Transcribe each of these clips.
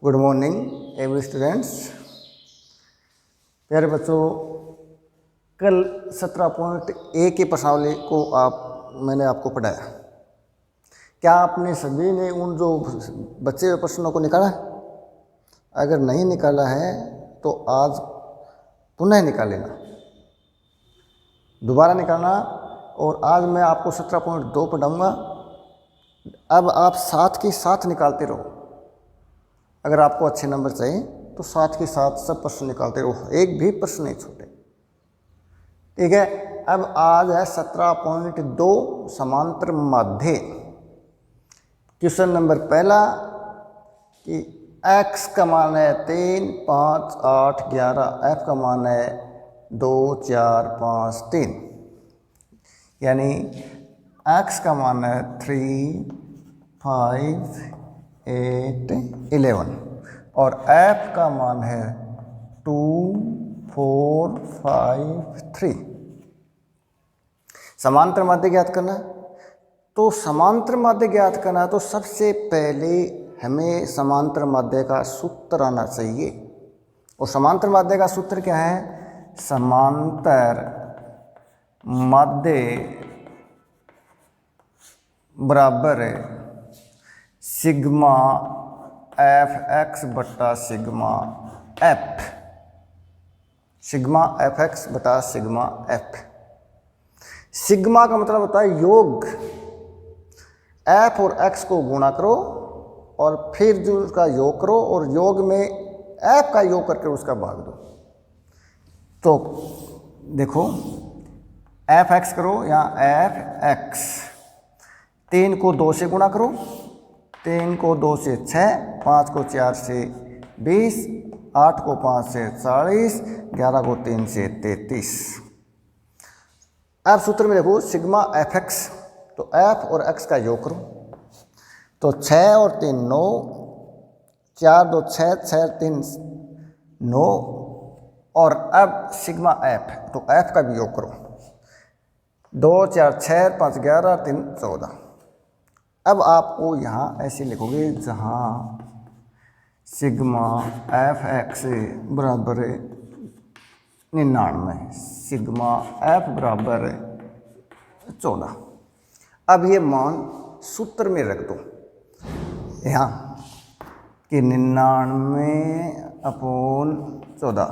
Good morning every students. प्यारे बच्चों, कल 17.A की प्रश्नावली को मैंने आपको पढ़ाया। क्या आपने सभी ने उन जो बचे हुए प्रश्नों को निकाला है? अगर नहीं निकाला है तो आज पुनः निकाल लेना, दोबारा निकालना। और आज मैं आपको 17.2 पढ़ाऊँगा। अब आप साथ के साथ निकालते रहो। अगर आपको अच्छे नंबर चाहिए तो साथ के साथ सब प्रश्न निकालते रहो, एक भी प्रश्न नहीं छोटे। ठीक है। अब आज है 17.2 समांतर माध्य। क्वेश्चन नंबर पहला कि x का मान है 3, 5, 8, 11, f का मान है 2, 4, 5, 3, यानी x का मान है 3, 5, 8, 11 और f का मान है 2, 4, 5, 3। समांतर माध्य ज्ञात करना है। तो समांतर माध्य ज्ञात करना है तो सबसे पहले हमें समांतर माध्य का सूत्र आना चाहिए। और समांतर माध्य का सूत्र क्या है? समांतर माध्य बराबर सिग्मा एफ एक्स बटा sigma F. Sigma f x बटा सिग्मा एफ। सिग्मा का मतलब होता है योग। एफ और एक्स को गुणा करो और फिर जो उसका योग करो और योग में एफ का योग करके उसका भाग दो। तो देखो, एफ एक्स करो, यहाँ एफ एक्स। 3 को 2 से गुणा करो, 3 को 2 से 6, 5 को 4 से 20, 8 को 5 से 40, 11 को 3 से 33। अब सूत्र में देखो सिग्मा एफ एक्स, तो एफ और एक्स का योग करो। तो 6 और 3 9, 4 2 6, 6 3 9। और अब सिग्मा एफ, तो एफ का भी योग करो। 2 4 6, 5 11, 3 14। अब आपको यहाँ ऐसे लिखोगे, जहाँ सिग्मा एफ एक्स बराबर 99, सिग्मा एफ बराबर 14। अब ये मान सूत्र में रख दो यहाँ कि 99/14।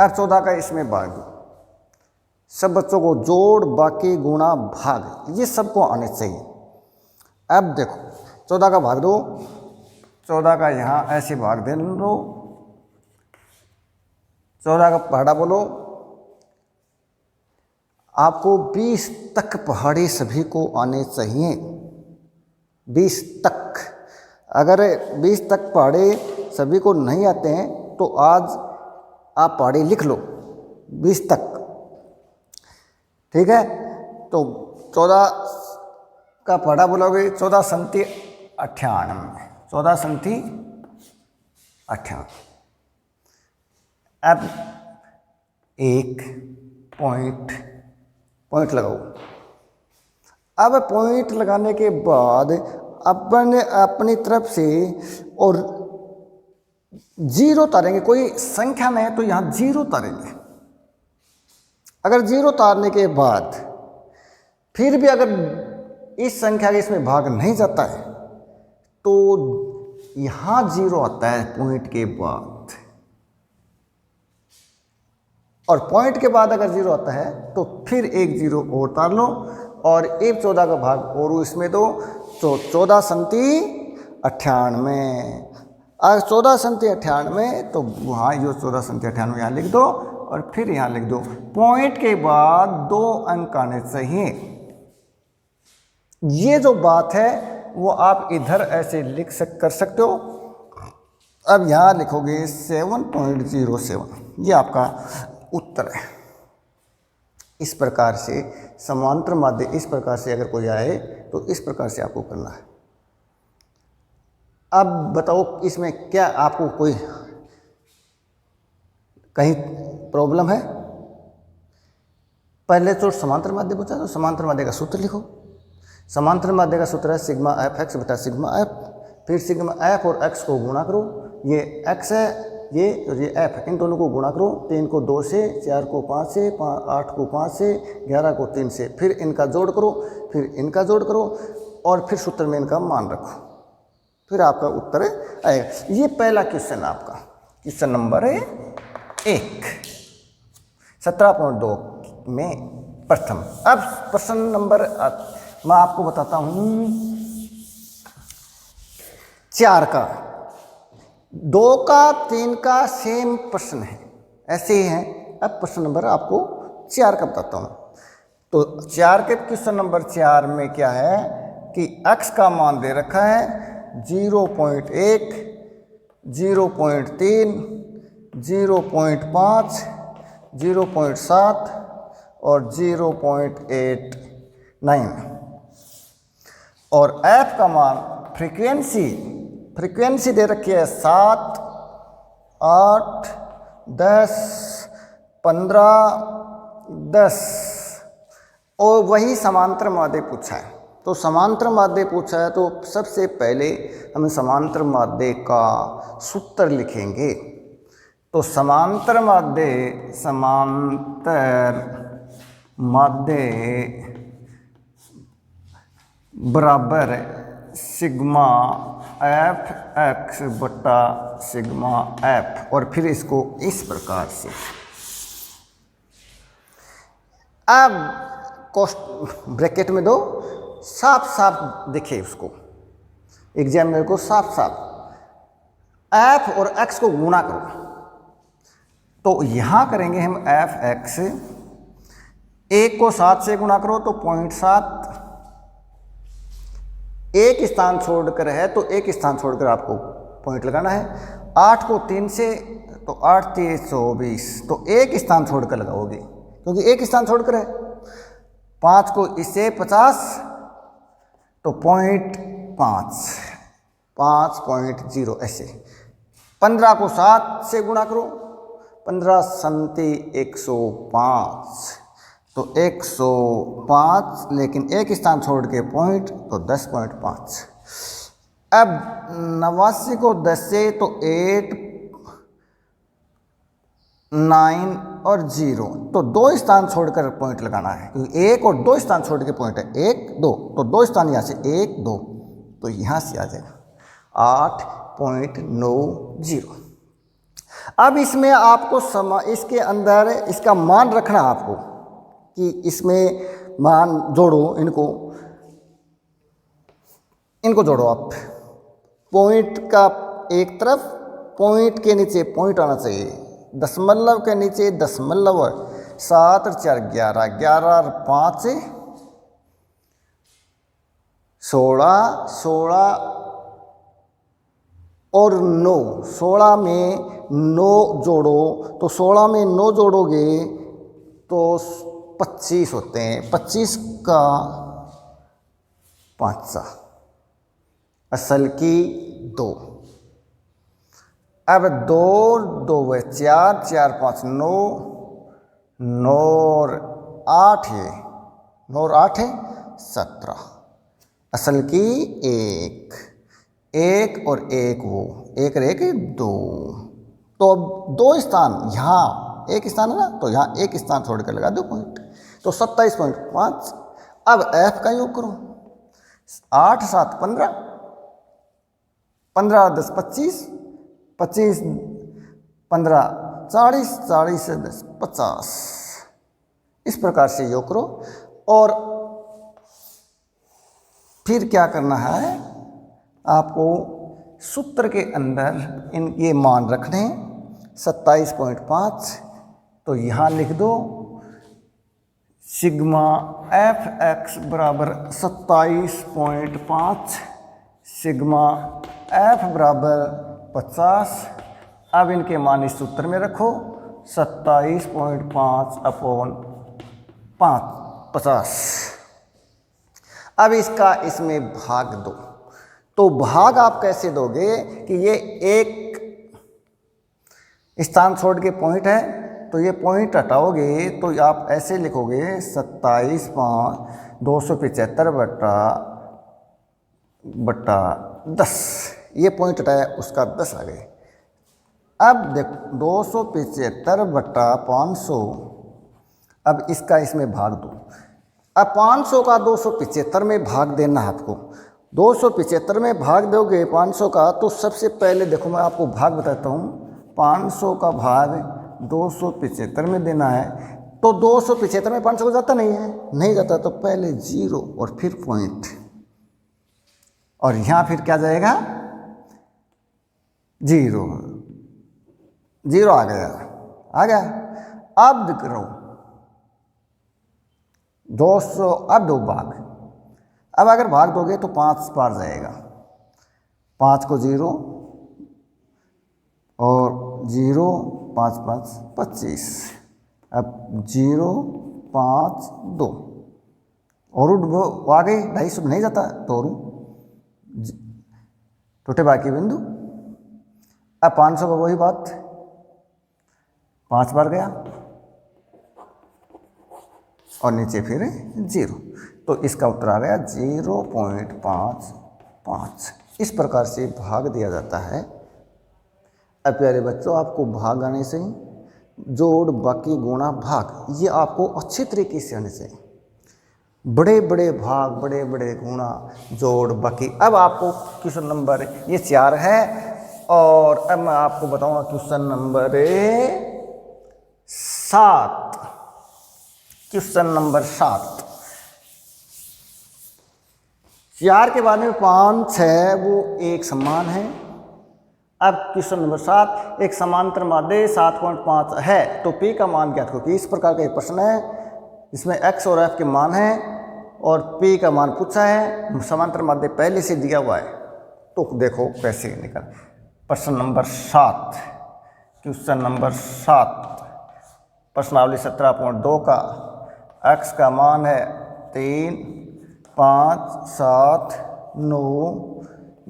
अब 14 का इसमें भाग दो। सब बच्चों को जोड़, बाकी, गुणा, भाग, ये सबको आने चाहिए। अब देखो 14 का भाग दो, 14 का यहाँ ऐसे भाग दे दो। 14 का पहाड़ा बोलो। आपको 20 तक पहाड़े सभी को आने चाहिए, 20 तक। अगर 20 तक पहाड़े सभी को नहीं आते हैं तो आज आप पहाड़े लिख लो 20 तक। ठीक है। तो 14 का पहाड़ा बोलोगे, 14 संति 98, 14 संति 98। अब एक पॉइंट लगाओ। अब पॉइंट लगाने के बाद अपन अपनी तरफ से और जीरो तारेंगे। कोई संख्या में है तो यहाँ जीरो तारेंगे। अगर जीरो तारने के बाद फिर भी अगर इस संख्या के इसमें भाग नहीं जाता है तो यहाँ जीरो आता है पॉइंट के बाद। और पॉइंट के बाद अगर जीरो आता है तो फिर एक जीरो और तार लो और एक 14 का भाग और इसमें दो, तो 14 संति 98। अगर 14 संति 98 तो वहाँ जो 14 संति 98 यहाँ लिख दो और फिर यहाँ लिख दो। पॉइंट के बाद 2 अंक आने चाहिए। ये जो बात है वो आप इधर ऐसे कर सकते हो। अब यहाँ लिखोगे 7.07, ये आपका उत्तर है। इस प्रकार से समांतर माध्य इस प्रकार से अगर कोई आए तो इस प्रकार से आपको करना है। अब बताओ इसमें क्या आपको कोई कहीं प्रॉब्लम है? पहले तो समांतर माध्य पूछा तो समांतर माध्य का सूत्र लिखो। समांतर माध्य का सूत्र है सिग्मा एफ एक्स बटा सिग्मा एफ। फिर सिग्मा एफ और एक्स को गुणा करो, ये x है ये और ये f है, इन दोनों को गुणा करो, 3 को 2 से, 4 को 5 से, 8 को 5 से, 11 को 3 से, फिर इनका जोड़ करो, फिर इनका जोड़ करो और फिर सूत्र में इनका मान रखो, फिर आपका उत्तर आएगा। ये पहला क्वेश्चन आपका क्वेश्चन नंबर 1 17.2 में प्रथम। अब प्रश्न नंबर मैं आपको बताता हूँ 4 का, 2 का 3 का सेम प्रश्न है, ऐसे ही है। अब प्रश्न नंबर आपको 4 का बताता हूँ। तो 4 के क्वेश्चन नंबर 4 में क्या है कि x का मान दे रखा है 0.1, 0.3, 0.5, 0.7 और 0.89 और f का मान फ्रीक्वेंसी दे रखी है 7, 8, 10, 15, 10 और वही समांतर माध्य पूछा है। तो समांतर माध्य पूछा है तो सबसे पहले हम समांतर माध्य का सूत्र लिखेंगे। तो समांतर माध्य बराबर सिग्मा एफ एक्स बटा सिग्मा एफ, और फिर इसको इस प्रकार से अब कोष्ठ ब्रैकेट में दो, साफ साफ दिखे उसको एग्जामिनर को, साफ साफ एफ और एक्स को गुणा करो। तो यहां करेंगे हम एफ एक्स, 1 को 7 से गुणा करो तो 0.7, एक स्थान छोड़कर है तो एक स्थान छोड़कर आपको पॉइंट लगाना है। 8 को 3 से तो 8 3 24, तो एक स्थान छोड़कर लगाओगे क्योंकि एक स्थान छोड़कर है। 5 को इससे 50 तो 0.5, 5.0 ऐसे। 15 को 7 से गुणा करो, 15 संति 105, तो 105, लेकिन एक स्थान छोड़ के पॉइंट तो 10.5। अब 89 को 10 से तो 8, 9 और 0, तो 2 स्थान छोड़कर पॉइंट लगाना है क्योंकि 1 और 2 स्थान छोड़ के पॉइंट है 1 2, तो 2 स्थान यहाँ से 1 2, तो यहाँ से आ जाएगा 8.90। अब इसमें आपको इसके अंदर इसका मान रखना आपको कि इसमें मान जोड़ो, इनको जोड़ो आप। पॉइंट का एक तरफ, पॉइंट के नीचे पॉइंट आना चाहिए, दशमलव के नीचे दशमलव, 7 और 4 11, 11 और 5 16, 16 और 9, 16 में 9 जोड़ो, तो 16 में 9 जोड़ोगे तो 25 होते हैं, 25 का 5 असल की 2। अब 2 2 4, 4 5 9, 9 और 8 है, 9 और 8 है 17, असल की 1, 1 और 1 वो 1 और 1 2। तो अब 2 स्थान, यहाँ एक स्थान है ना, तो यहाँ एक स्थान छोड़कर लगा दो पॉइंट, तो 27.5। अब एफ का योग करो, 8 7 15, 15 10 25, 25 15 40, 40 से 10 50, इस प्रकार से योग करो। और फिर क्या करना है आपको, सूत्र के अंदर ये मान रखने हैं 27.5, तो यहाँ लिख दो सिग्मा एफ एक्स बराबर 27.5, सिग्मा एफ बराबर 50। अब इनके मान इस सूत्र में रखो, 27.5 अपॉन 50। अब इसका इसमें भाग दो, तो भाग आप कैसे दोगे कि ये एक स्थान छोड़ के पॉइंट है, तो ये पॉइंट हटाओगे तो आप ऐसे लिखोगे 27.5 275 बटा 10, ये पॉइंट हटाया उसका 10 आ गए, अब देखो 275 बटा 500, अब इसका इसमें भाग दो। अब 500 का 275 में भाग देना है आपको। 275 में भाग दोगे 500 का, तो सबसे पहले देखो मैं आपको भाग बताता हूँ। 500 का भाग 275 में देना है, तो 275 में 500 को जाता नहीं है, नहीं जाता, तो पहले 0 और फिर पॉइंट, और यहाँ फिर क्या जाएगा 0, 0 आ गया। अब करो 200, अब दो भाग। अब अगर भाग दोगे तो 5 बार जाएगा, 5 को 0 और 0, 5 5 25, अब 0 5 2 और आ गई 250 नहीं जाता तो और टूटे बाकी बिंदु। अब 500 का वही बात, 5 बार गया और नीचे फिर 0, तो इसका उत्तर आ गया 0.55। इस प्रकार से भाग दिया जाता है। अब प्यारे बच्चों, आपको भाग आने से जोड़ बाकी गुणा भाग, ये आपको अच्छे तरीके से आने चाहिए। बड़े बड़े भाग, बड़े बड़े गुणा, जोड़ बाकी। अब आपको क्वेश्चन नंबर ये 4 है, और अब मैं आपको बताऊंगा क्वेश्चन नंबर 7। क्वेश्चन नंबर 7, 4 के बाद में 5 6 वो एक समान है। अब क्वेश्चन नंबर 7, एक समांतर माध्य 7.5 है, तो P का मान ज्ञात करो। इस प्रकार का एक प्रश्न है, इसमें X और F के मान है और P का मान पूछा है। समांतर माध्य पहले से दिया हुआ है, तो देखो कैसे निकल। प्रश्न नंबर 7, क्वेश्चन नंबर 7, प्रश्नावली 17.2 का x का मान है 3 5 7 9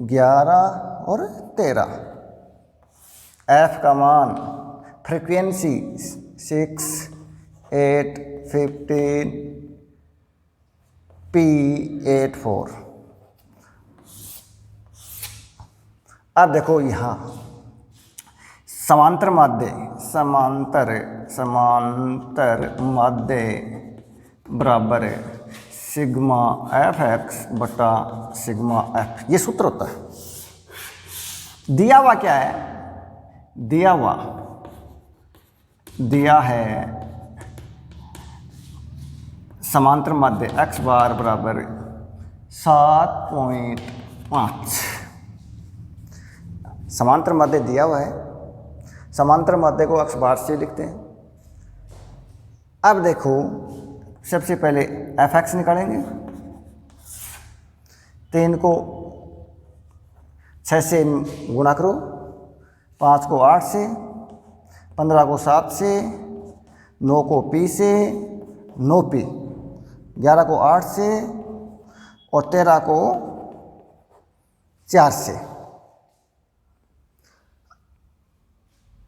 11 और 13। f का मान फ्रीक्वेंसी 6 8 15 p 84। अब देखो यहाँ समांतर माध्य बराबर है सिग्मा एफ एक्स बटा सिग्मा एफ, ये सूत्र होता है। दिया हुआ क्या है, दिया है समांतर माध्य एक्स बार बराबर 7.5। समांतर माध्य दिया हुआ है, समांतर माध्य को एक्स बार से लिखते हैं। अब देखो सबसे पहले एफ एक्स निकालेंगे। 3 को 6 से गुणा करो, 5 को 8 से, 15 को 7 से, 9 को P से, 9P, 11 को 8 से और 13 को 4 से।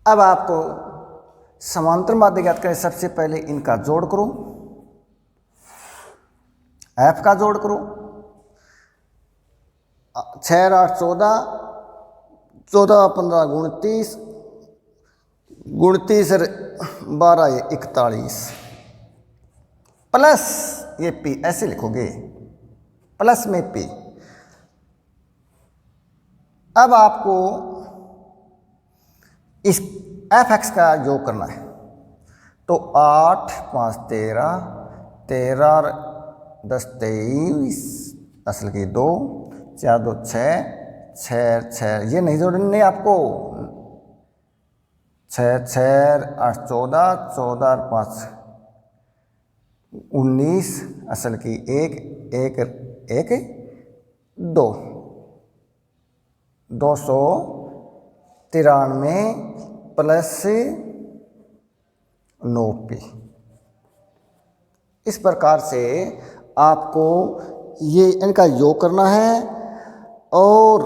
अब आपको समांतर माध्य ज्ञात करें, सबसे पहले इनका जोड़ करो, एफ का जोड़ करो। 6 8 14, 14 15 29, 29 12 41 प्लस ये P, ऐसे लिखोगे प्लस में P। अब आपको इस एफ एक्स का योग करना है, तो 8 5 13, 13 10 23, असल की 2, 4 2 6, 6 6, ये नहीं जोड़ने आपको, 6 6 8 14, 14 5 19, असल की 1 1 1 2, 293 प्लस 9P। इस प्रकार से आपको ये इनका योग करना है, और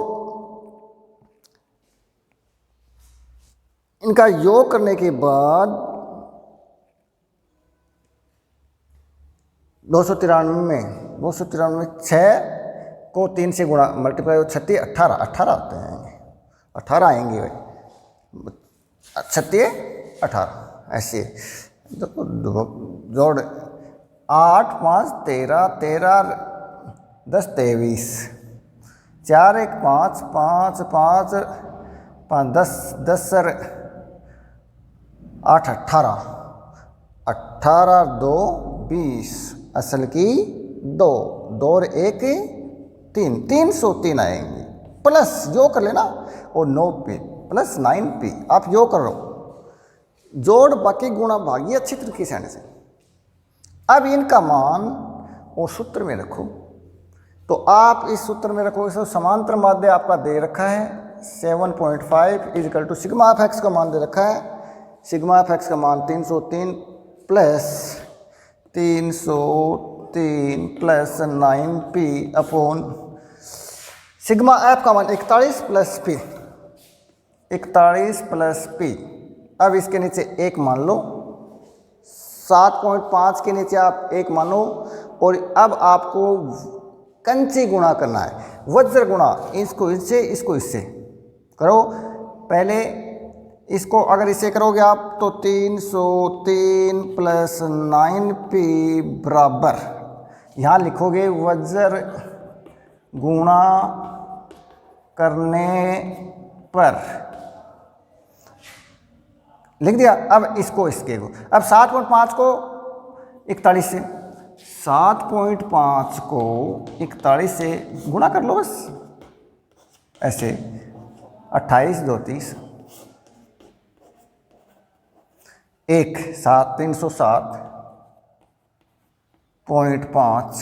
इनका योग करने के बाद 293 में 6 को 3 से गुणा मल्टीप्लाई 36 18 18 आते हैं, 18 आएंगे भाई। 36 18 ऐसे देखो जोड़ 8 5 13 13 10 23 4 1 5 5 5 5 10 10 सर 8 18 18 2 20 असल की 2 2 और 1 3 303 आएंगे प्लस जो कर लेना और 9p प्लस 9p आप यो करो जोड़ बाकी गुणा भागी अच्छी तरीके से आने से। अब इनका मान और सूत्र में रखो तो आप इस सूत्र में रखो इसे समांतर माध्य आपका दे रखा है 7.5 equal to sigma f x का मान दे रखा है। सिग्मा एफ एक्स का मान 303 plus 303 plus 9p upon sigma F का मान 41 प्लस p 41 प्लस p। अब इसके नीचे 1 मान लो 7.5 के नीचे आप 1 मानो और अब आपको कंची गुणा करना है वज्र गुणा इसको इससे करो। पहले इसको अगर इसे करोगे आप तो 303 प्लस 9p बराबर यहाँ लिखोगे वज्र गुणा करने पर लिख दिया। अब इसको इसके को अब 7.5 को 41 से 7.5 को 41 से गुणा कर लो बस ऐसे 28 2 30 1 7 307.5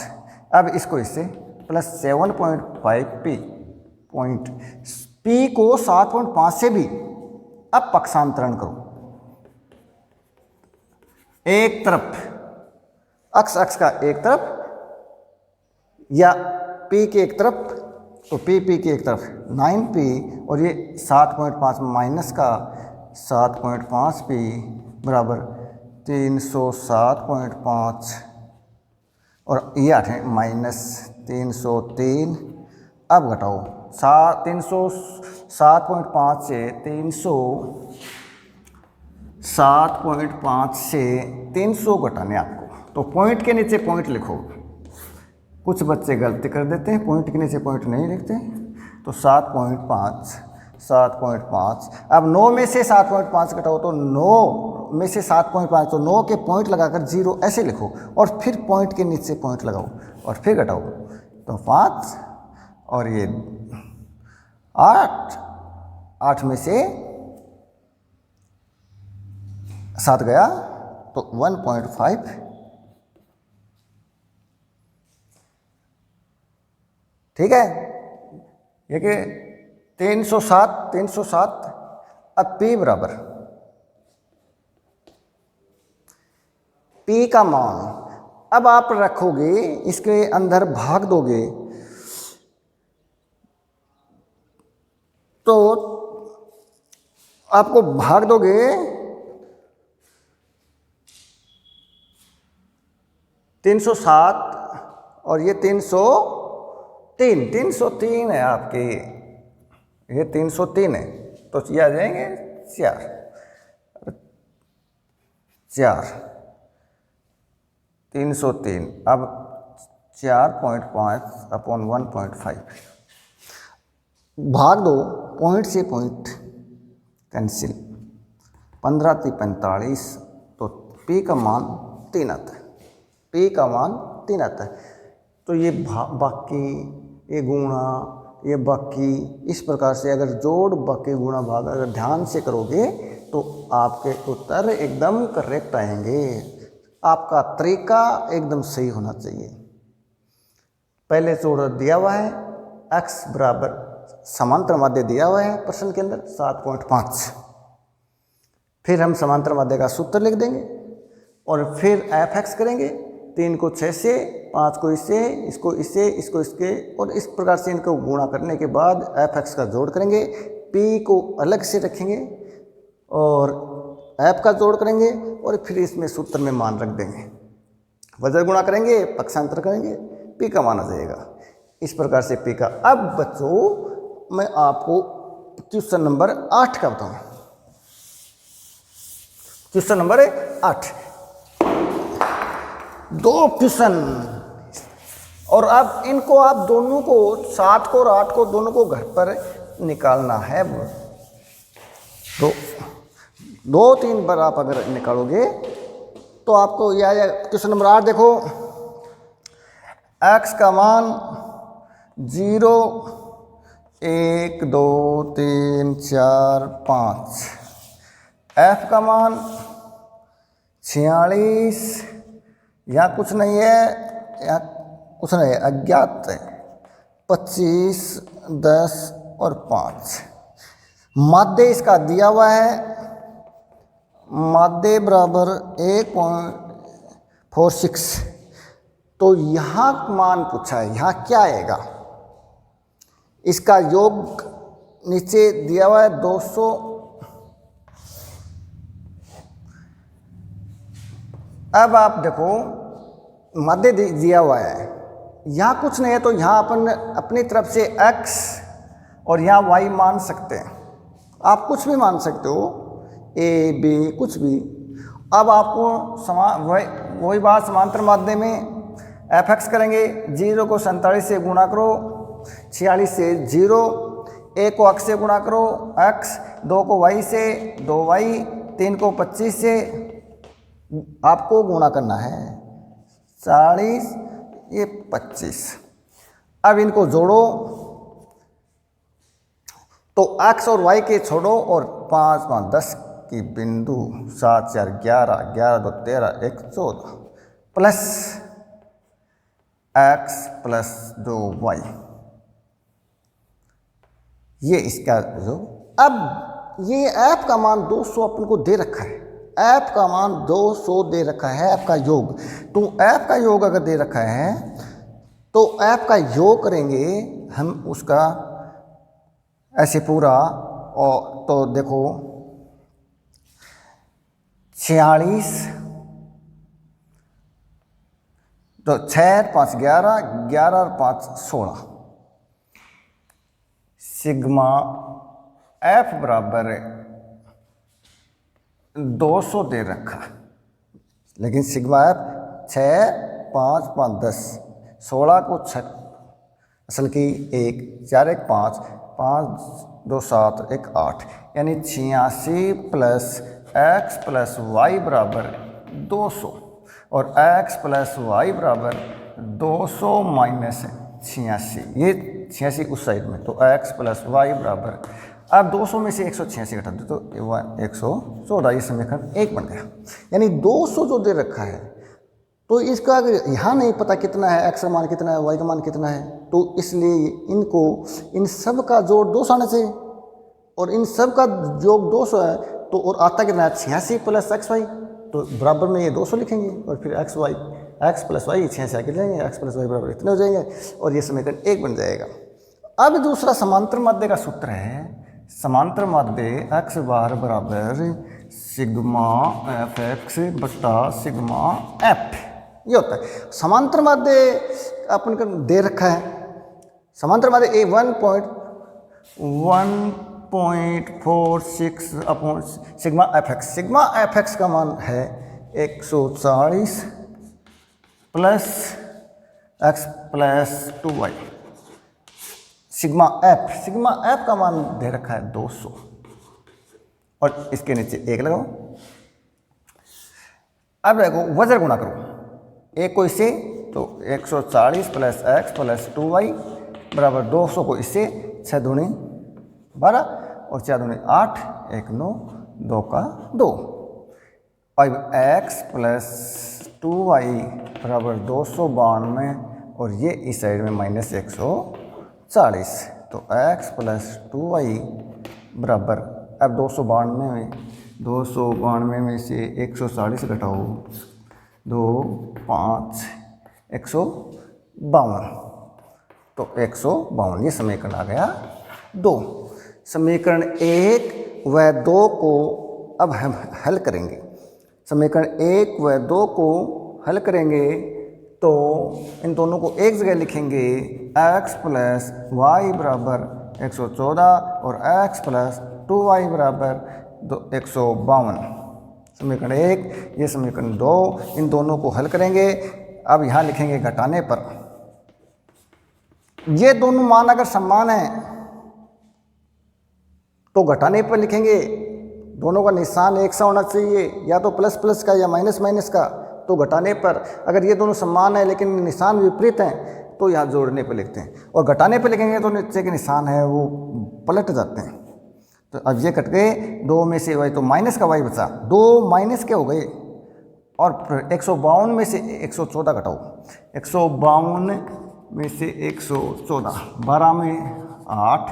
अब इसको इससे प्लस 7.5p पॉइंट p को 7.5 से भी अब पक्षांतरण करो एक तरफ अक्ष का एक तरफ या p के एक तरफ तो p के एक तरफ 9p और ये 7.5 माइनस का 7.5p बराबर 307.5 और ये 8 है माइनस 303। अब घटाओ 307.5 से 307.5 से 300 घटाने आपको तो पॉइंट के नीचे पॉइंट लिखो। कुछ बच्चे गलती कर देते हैं पॉइंट के नीचे पॉइंट नहीं लिखते तो 7.5 अब 9 में से 7.5 घटाओ तो 9 में से 7.5 तो 9 के पॉइंट लगाकर 0 ऐसे लिखो और फिर पॉइंट के नीचे पॉइंट लगाओ और फिर घटाओ तो 5 और ये 8 में से 7 गया तो 1.5 ठीक है। ये कि 307 अब p बराबर p का मान अब आप रखोगे इसके अंदर भाग दोगे तो आपको भाग दोगे 307 और ये 303 है आपके ये 303 है तो ये आ जाएंगे 4 303 अब 4.5 अपॉन 1.5 भाग दो पॉइंट से पॉइंट कैंसिल 15 × 45 तो p का मान 3 आता है p का मान 3 आता है तो ये बाकी ये गुणा ये बाकी इस प्रकार से अगर जोड़ बाकी गुणा भाग अगर ध्यान से करोगे तो आपके उत्तर एकदम करेक्ट आएंगे। आपका तरीका एकदम सही होना चाहिए। पहले जोड़ दिया हुआ है x बराबर समांतर माध्य दिया हुआ है प्रश्न के अंदर 7.5 फिर हम समांतर माध्य का सूत्र लिख देंगे और फिर f(x) करेंगे 3 को 6 से 5 को इससे इसको इसके और इस प्रकार से इनको गुणा करने के बाद f(x) का जोड़ करेंगे p को अलग से रखेंगे और f का जोड़ करेंगे और फिर इसमें सूत्र में मान रख देंगे वज्र गुणा करेंगे पक्षांतर करेंगे p का मान आ जाएगा। इस प्रकार से p का। अब बच्चों मैं आपको क्वेश्चन नंबर 8 का बताऊँ क्वेश्चन नंबर 8। 2 क्वेश्चन, और अब इनको आप दोनों को 7 को और 8 को दोनों को घर पर निकालना है। तो 2-3 बार आप अगर निकालोगे तो आपको यह क्वेश्चन नंबर 8 देखो, x का मान 0 1 2 3 4 5, f का मान 46, यहाँ कुछ नहीं है, यहाँ कुछ नहीं है, अज्ञात है 25 10 और 5। माध्य इसका दिया हुआ है, माध्य बराबर 1.46। तो यहाँ मान पूछा है, यहाँ क्या आएगा, इसका योग नीचे दिया हुआ है 200। अब आप देखो माध्य दिया हुआ है, यहाँ कुछ नहीं है, तो यहाँ अपन अपनी तरफ से x और यहाँ y मान सकते हैं। आप कुछ भी मान सकते हो, a b कुछ भी। अब आपको वही बात समांतर माध्य में fx करेंगे, 0 को 47 से गुणा करो, 46 से 0, a को x से गुणा करो x, 2 को y से 2y, 3 को 25 से आपको गुणा करना है, 40 ये 25। अब इनको जोड़ो तो x और y के छोड़ो और 5 5 10 की बिंदु, 7 4 11 11 2 13 1 14 प्लस x प्लस 2y, ये इसका जो। अब ये f का मान 200 अपन को दे रखा है, f का मान 200 दे रखा है, f का योग। तो f का योग अगर दे रखा है तो f का योग करेंगे हम उसका ऐसे पूरा, और तो देखो 46, तो 6 5 11 11 और 5 16, सिग्मा f बराबर 200 दे रखा, लेकिन सिग्मा f 6 5 5 10, 16 को 6 असल की 1 4 1 5 5 2 7 1 8, यानी 86 प्लस x प्लस वाई बराबर 200, और x प्लस वाई बराबर 200 माइनस 86, ये 86 उस साइड में, तो x प्लस वाई बराबर, अब 200 में से 186 घटा दो तो 114, ये समीकरण 1 बन गया। यानी 200 जो दे रखा है, तो इसका अगर यहाँ नहीं पता कितना है, x का मान कितना है, y का मान कितना है, तो इसलिए इनको इन सब का जोड़ 200 आना चाहिए, और इन सब का योग 200 है, तो और आता कितना है 86 प्लस एक्स वाई, तो बराबर में ये 200 लिखेंगे, और फिर एक्स प्लस वाई 86 आगे लेंगे, एक्स प्लस वाई बराबर इतने हो जाएंगे, और ये समीकरण 1 बन जाएगा। अब दूसरा समांतर माध्य का सूत्र है, समांतर माध्य x बार बराबर सिग्मा एफ एक्स बटा सिग्मा एफ, ये होता है। समांतर माध्य अपन को दे रखा है, समांतर माध्य ए 1.46 upon sigma f x, sigma f x का मान है 140 plus x plus 2y, sigma F का मान दे रखा है 200, और इसके नीचे 1 लगाओ। अब देखो वजन गुणा करो, एक को इससे, तो 140 प्लस एक्स प्लस 2y बराबर 200 को इससे, 6 दूनी 12 और 4 दूनी 8, 1 9 2 का 2, अब एक्स प्लस 2y बराबर 292, और ये इस साइड में माइनस 140, तो x प्लस 2y बराबर, अब 292 में से 140 घटाओ 2 5 152, तो 152, ये समीकरण आ गया 2। समीकरण 1 व 2 को अब हम हल करेंगे, समीकरण 1 व 2 को हल करेंगे तो इन दोनों को एक जगह लिखेंगे, x प्लस वाई बराबर 114 और x प्लस 2y बराबर 152, समीकरण 1, ये समीकरण 2, इन दोनों को हल करेंगे। अब यहाँ लिखेंगे घटाने पर, ये दोनों मान अगर समान हैं तो घटाने पर लिखेंगे, दोनों का निशान एक सा होना चाहिए, या तो प्लस प्लस का या माइनस माइनस का, तो घटाने पर। अगर ये दोनों समान है लेकिन निशान विपरीत हैं तो यहाँ जोड़ने पर लिखते हैं, और घटाने पर लिखेंगे तो नीचे के निशान है वो पलट जाते हैं। तो अब ये कट गए, 2 में से y तो माइनस का y बचा, 2 माइनस के हो गए, और 152 में से 114 घटाओ, 152 में से 114, 12 में 8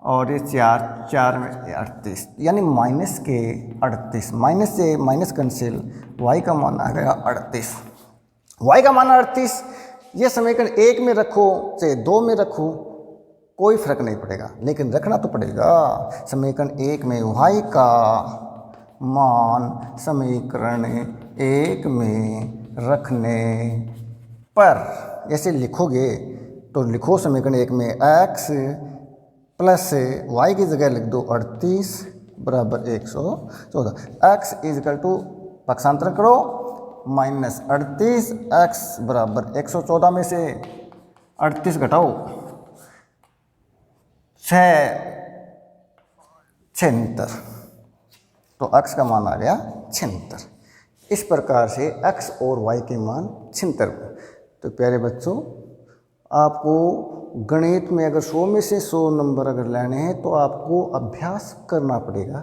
और ये 4 में 38, यानी माइनस के 38, माइनस से माइनस कैंसिल, y का मान आ गया 38, y का मान 38। ये समीकरण 1 में रखो चाहे 2 में रखो कोई फर्क नहीं पड़ेगा, लेकिन रखना तो पड़ेगा। समीकरण 1 में y का मान समीकरण 1 में रखने पर ऐसे लिखोगे तो लिखो समीकरण 1 में x प्लस y की जगह लिख दो 38 बराबर 114, x इजकल टू पक्षांतर करो माइनस 38, x बराबर 114 में से 38 घटाओ 76, तो x का मान आ गया 76। इस प्रकार से x और y के मान 76। तो प्यारे बच्चों, आपको गणित में अगर 100 में से 100 नंबर अगर लेने हैं तो आपको अभ्यास करना पड़ेगा।